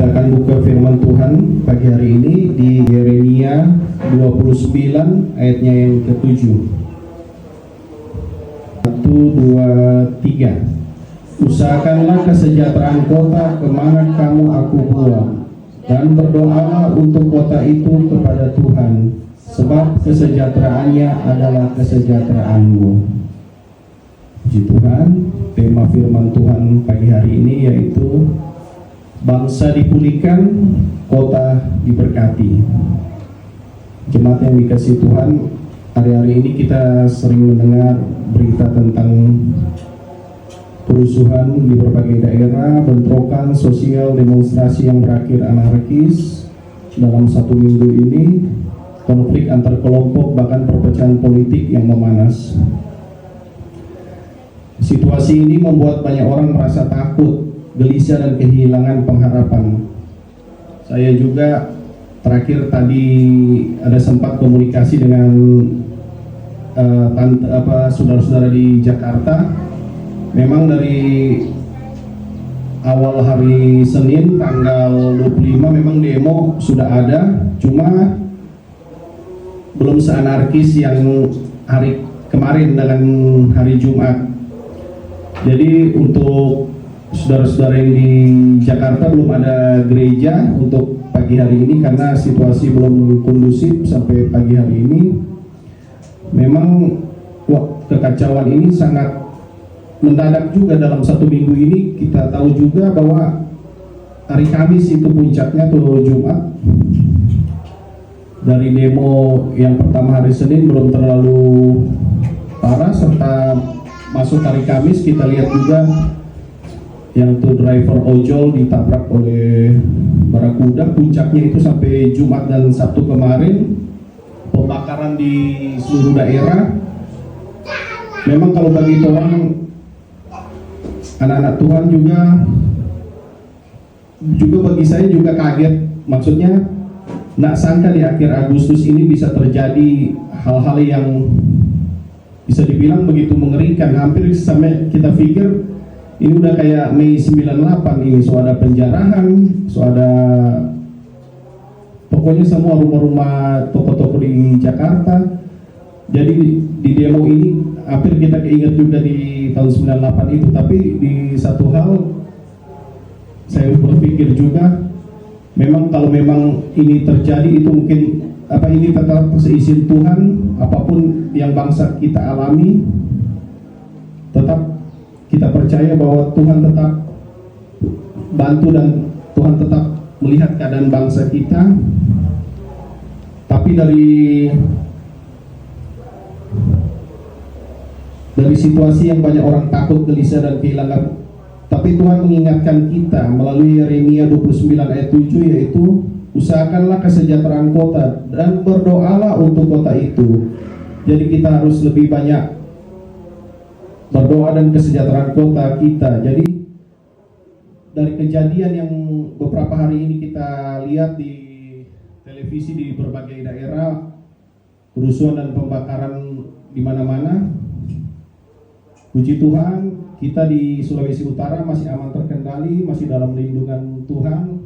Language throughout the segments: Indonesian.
Kita akan buka firman Tuhan pagi hari ini di Yeremia 29 ayatnya yang ke-7. 1, 2, 3. Usahakanlah kesejahteraan kota kemana kamu aku buang, dan berdoalah untuk kota itu kepada Tuhan, sebab kesejahteraannya adalah kesejahteraanmu. Puji Tuhan. Tema firman Tuhan pagi hari ini yaitu bangsa dipulihkan, kota diberkati. Jemaat yang dikasihi Tuhan, hari-hari ini kita sering mendengar berita tentang kerusuhan di berbagai daerah, bentrokan sosial, demonstrasi yang berakhir anarkis. Dalam 1 minggu ini, konflik antar kelompok, bahkan perpecahan politik yang memanas. Situasi ini membuat banyak orang merasa takut, gelisah, dan kehilangan pengharapan. Saya juga terakhir tadi ada sempat komunikasi dengan saudara-saudara di Jakarta. Memang dari awal hari Senin tanggal 25 memang demo sudah ada, cuma belum seanarkis yang hari kemarin dengan hari Jumat. Jadi untuk saudara-saudara yang di Jakarta belum ada gereja untuk pagi hari ini karena situasi belum kondusif sampai pagi hari ini. Memang kekacauan ini sangat mendadak juga dalam 1 minggu ini. Kita tahu juga bahwa hari Kamis itu puncaknya tuh Jumat. Dari demo yang pertama hari Senin belum terlalu parah, serta masuk hari Kamis kita lihat juga yang tuh driver ojol ditabrak oleh barakuda. Puncaknya itu sampai Jumat dan Sabtu kemarin, pembakaran di seluruh daerah. Memang kalau bagi orang anak-anak Tuhan juga bagi saya juga kaget. Maksudnya nggak sangka di akhir Agustus ini bisa terjadi hal-hal yang bisa dibilang begitu mengerikan. Hampir sampai kita pikir ini udah kayak Mei 98 ini, so ada penjarahan, so ada pokoknya semua rumah-rumah toko-toko di Jakarta. Jadi di demo ini hampir kita keinget juga di tahun 98 itu. Tapi di satu hal saya berpikir juga, memang kalau memang ini terjadi itu mungkin ini tetap seizin Tuhan. Apapun yang bangsa kita alami, tetap kita percaya bahwa Tuhan tetap bantu dan Tuhan tetap melihat keadaan bangsa kita. Tapi dari situasi yang banyak orang takut, gelisah, dan kehilangan, tapi Tuhan mengingatkan kita melalui Yeremia 29 ayat 7, yaitu usahakanlah kesejahteraan kota dan berdoalah untuk kota itu. Jadi kita harus lebih banyak berdoa dan kesejahteraan kota kita. Jadi dari kejadian yang beberapa hari ini kita lihat di televisi di berbagai daerah, kerusuhan dan pembakaran di mana-mana, puji Tuhan kita di Sulawesi Utara masih aman terkendali, masih dalam lindungan Tuhan.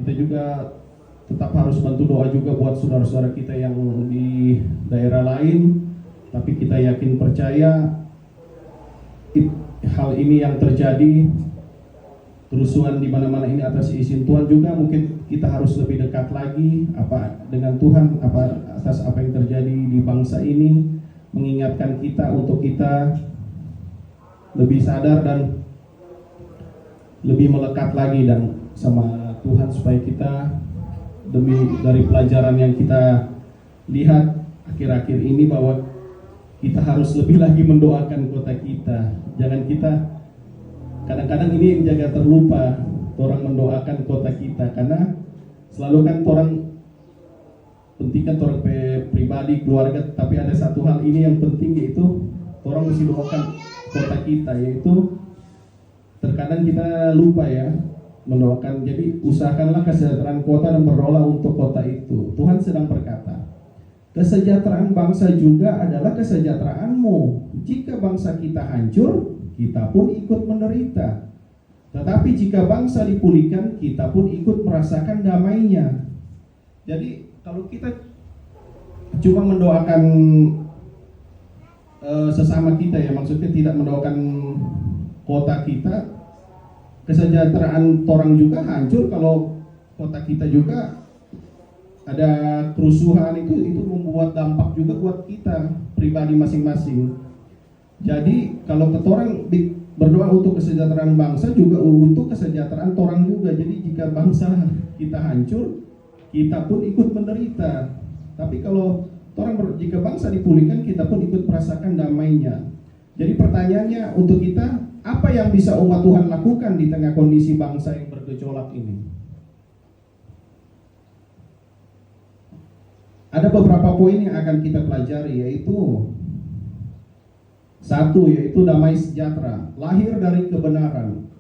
Kita juga tetap harus bantu doa juga buat saudara-saudara kita yang di daerah lain. Tapi kita yakin percaya hal ini yang terjadi, kerusuhan di mana-mana ini atas izin Tuhan juga. Mungkin kita harus lebih dekat lagi dengan Tuhan atas apa yang terjadi di bangsa ini, mengingatkan kita untuk kita lebih sadar dan lebih melekat lagi dan sama Tuhan, supaya kita dari pelajaran yang kita lihat akhir-akhir ini bahwa kita harus lebih lagi mendoakan kota kita. Jangan kita kadang-kadang ini yang jaga terlupa orang mendoakan kota kita, karena selalu kan orang pentingkan orang pribadi, keluarga, tapi ada satu hal ini yang penting, yaitu orang mesti doakan kota kita, yaitu terkadang kita lupa ya mendoakan. Jadi usahakanlah kesejahteraan kota dan berdoalah untuk kota itu. Tuhan sedang berkata, kesejahteraan bangsa juga adalah kesejahteraanmu. Jika bangsa kita hancur, kita pun ikut menderita. Tetapi jika bangsa dipulihkan, kita pun ikut merasakan damainya. Jadi kalau kita cuma mendoakan sesama kita, ya maksudnya tidak mendoakan kota kita, kesejahteraan orang juga hancur kalau kota kita juga ada kerusuhan. Itu membuat dampak juga buat kita pribadi masing-masing. Jadi kalau orang berdoa untuk kesejahteraan bangsa juga untuk kesejahteraan orang juga. Jadi jika bangsa kita hancur, kita pun ikut menderita. Tapi kalau jika bangsa dipulihkan, kita pun ikut merasakan damainya. Jadi pertanyaannya untuk kita, apa yang bisa umat Tuhan lakukan di tengah kondisi bangsa yang bergejolak ini? Ada beberapa poin yang akan kita pelajari, yaitu satu, yaitu damai sejahtera, lahir dari kebenaran.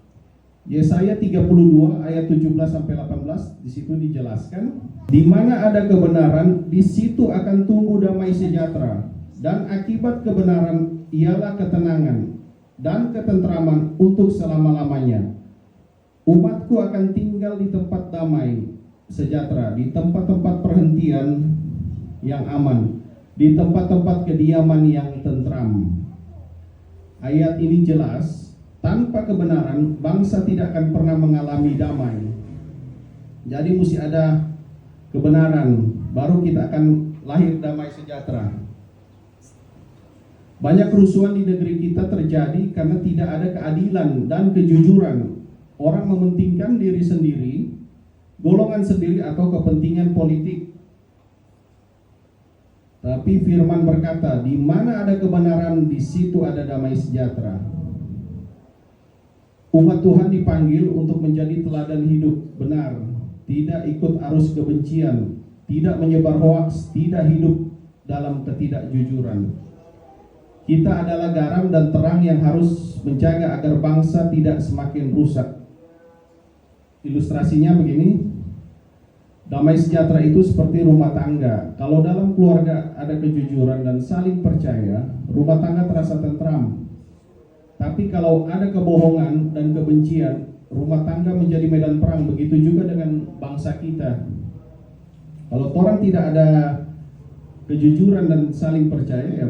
Yesaya 32 ayat 17-18, di situ dijelaskan, di mana ada kebenaran, di situ akan tumbuh damai sejahtera, dan akibat kebenaran ialah ketenangan dan ketentraman untuk selama-lamanya. Umatku akan tinggal di tempat damai sejahtera, di tempat-tempat perhentian yang aman, di tempat-tempat kediaman yang tentram. Ayat ini jelas, tanpa kebenaran bangsa tidak akan pernah mengalami damai. Jadi mesti ada kebenaran, baru kita akan lahir damai sejahtera. Banyak kerusuhan di negeri kita terjadi karena tidak ada keadilan dan kejujuran. Orang mementingkan diri sendiri, golongan sendiri, atau kepentingan politik. Tapi firman berkata, di mana ada kebenaran, di situ ada damai sejahtera. Umat Tuhan dipanggil untuk menjadi teladan hidup benar, tidak ikut arus kebencian, tidak menyebar hoaks, tidak hidup dalam ketidakjujuran. Kita adalah garam dan terang yang harus menjaga agar bangsa tidak semakin rusak. Ilustrasinya begini, damai sejahtera itu seperti rumah tangga. Kalau dalam keluarga ada kejujuran dan saling percaya, rumah tangga terasa tentram. Tapi kalau ada kebohongan dan kebencian, rumah tangga menjadi medan perang. Begitu juga dengan bangsa kita. Kalau orang tidak ada kejujuran dan saling percaya, ya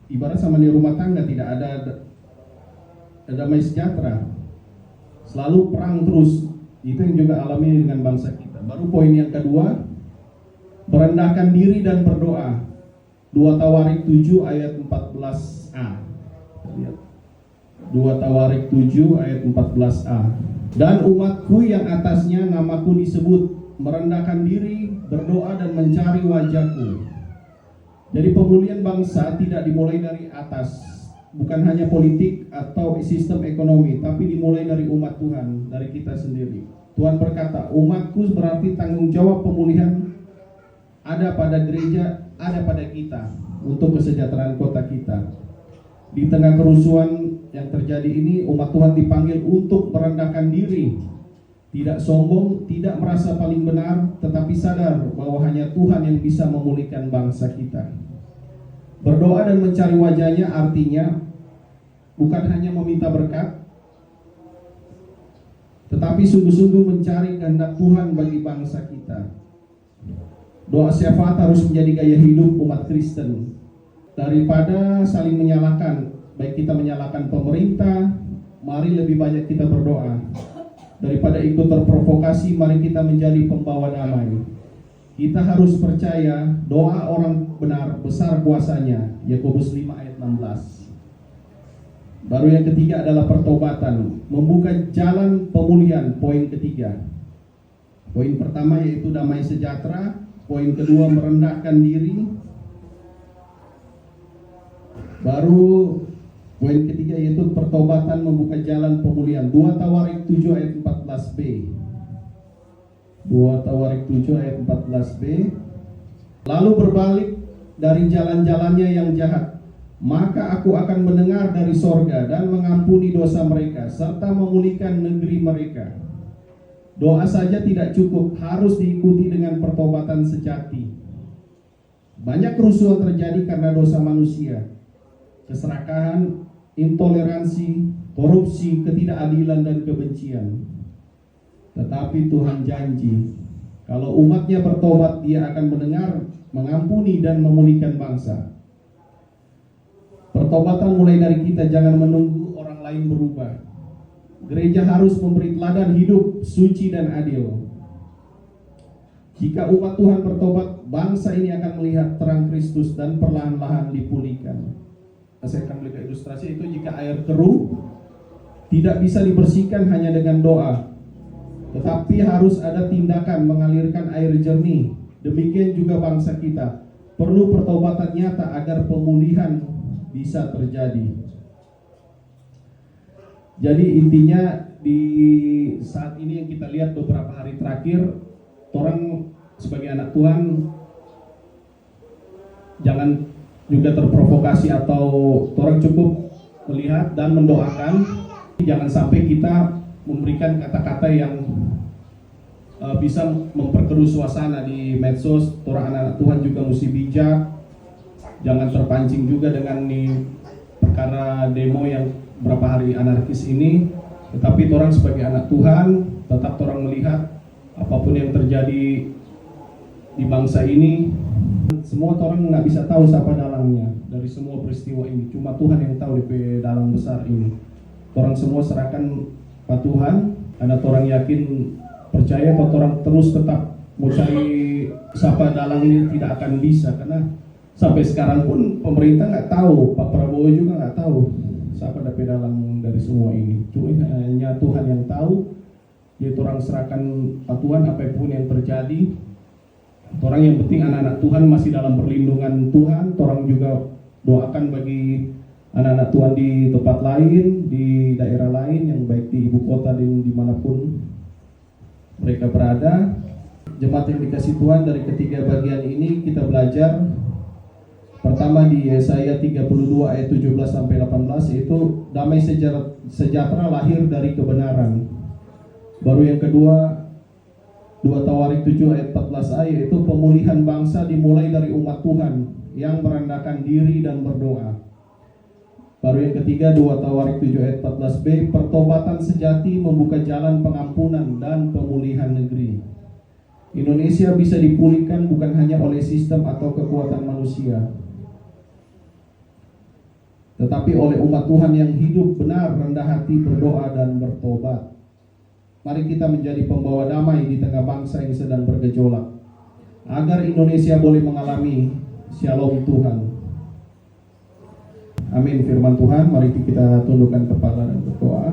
ibarat sama di rumah tangga, tidak ada damai sejahtera. Selalu perang terus. Itu yang juga alami dengan bangsa kita. Baru poin yang kedua, merendahkan diri dan berdoa. 2 Tawarik 7 ayat 14a. Lihat. 2 Tawarik 7 ayat 14a. Dan umatku yang atasnya namaku disebut, merendahkan diri, berdoa dan mencari wajahku. Jadi pemulihan bangsa tidak dimulai dari atas, bukan hanya politik atau sistem ekonomi, tapi dimulai dari umat Tuhan, dari kita sendiri. Tuhan berkata, umatku berarti tanggung jawab pemulihan ada pada gereja, ada pada kita, untuk kesejahteraan kota kita. Di tengah kerusuhan yang terjadi ini, umat Tuhan dipanggil untuk merendahkan diri, tidak sombong, tidak merasa paling benar, tetapi sadar bahwa hanya Tuhan yang bisa memulihkan bangsa kita. Berdoa dan mencari wajahnya artinya bukan hanya meminta berkat, tetapi sungguh-sungguh mencari kehendak Tuhan bagi bangsa kita. Doa syafaat harus menjadi gaya hidup umat Kristen. Daripada saling menyalahkan, baik kita menyalahkan pemerintah, mari lebih banyak kita berdoa. Daripada ikut terprovokasi, mari kita menjadi pembawa damai. Kita harus percaya doa orang benar besar kuasanya. Yakobus 5 ayat 16. Baru yang ketiga adalah pertobatan, membuka jalan pemulihan, poin ketiga. Poin pertama yaitu damai sejahtera, poin kedua merendahkan diri. Baru poin ketiga yaitu pertobatan, membuka jalan pemulihan. 2 Tawarik 7 ayat 14b. 2 Tawarik 7 ayat 14b. Lalu berbalik dari jalan-jalannya yang jahat, maka aku akan mendengar dari sorga dan mengampuni dosa mereka, serta memulihkan negeri mereka. Doa saja tidak cukup, harus diikuti dengan pertobatan sejati. Banyak kerusuhan terjadi karena dosa manusia, keserakahan, intoleransi, korupsi, ketidakadilan, dan kebencian. Tetapi Tuhan janji, kalau umatnya bertobat, Dia akan mendengar, mengampuni, dan memulihkan bangsa. Pertobatan mulai dari kita, jangan menunggu orang lain berubah. Gereja harus memberi teladan hidup suci dan adil. Jika umat Tuhan bertobat, bangsa ini akan melihat terang Kristus dan perlahan-lahan dipulihkan. Saya akan berikan ilustrasi itu, jika air keruh tidak bisa dibersihkan hanya dengan doa, tetapi harus ada tindakan mengalirkan air jernih. Demikian juga bangsa kita perlu pertobatan nyata agar pemulihan bisa terjadi. Jadi intinya di saat ini yang kita lihat beberapa hari terakhir, orang sebagai anak Tuhan jangan juga terprovokasi atau orang cukup melihat dan mendoakan. Jangan sampai kita memberikan kata-kata yang bisa memperkeruh suasana di medsos. Orang anak Tuhan juga mesti bijak. Jangan terpancing juga dengan perkara demo yang berapa hari anarkis ini. Tetapi orang sebagai anak Tuhan tetap orang melihat apapun yang terjadi di bangsa ini, semua orang nggak bisa tahu siapa dalangnya dari semua peristiwa ini. Cuma Tuhan yang tahu di dalam besar ini. Orang semua serahkan pada Tuhan. Ada orang yakin, percaya, atau orang terus tetap mau cari siapa dalang ini tidak akan bisa, karena sampai sekarang pun pemerintah nggak tahu, Pak Prabowo juga nggak tahu siapa dalang dari semua ini. Cuma hanya Tuhan yang tahu. Yaitu orang serahkan pada Tuhan apapun yang terjadi. Orang yang penting anak-anak Tuhan masih dalam perlindungan Tuhan. Orang juga doakan bagi anak-anak Tuhan di tempat lain, di daerah lain, yang baik di ibu kota dan dimanapun mereka berada. Jemaat yang dikasih Tuhan, dari ketiga bagian ini kita belajar. Pertama di Yesaya 32 ayat 17-18, yaitu damai sejahtera lahir dari kebenaran. Baru yang kedua, 2 Tawarik 7 ayat 14a, yaitu pemulihan bangsa dimulai dari umat Tuhan yang merendahkan diri dan berdoa. Baru yang ketiga, 2 Tawarik 7 ayat 14b, pertobatan sejati membuka jalan pengampunan dan pemulihan negeri. Indonesia bisa dipulihkan bukan hanya oleh sistem atau kekuatan manusia, tetapi oleh umat Tuhan yang hidup benar, rendah hati, berdoa, dan bertobat. Mari kita menjadi pembawa damai di tengah bangsa yang sedang bergejolak, agar Indonesia boleh mengalami shalom Tuhan. Amin. Firman Tuhan, mari kita tundukkan kepala dan berdoa.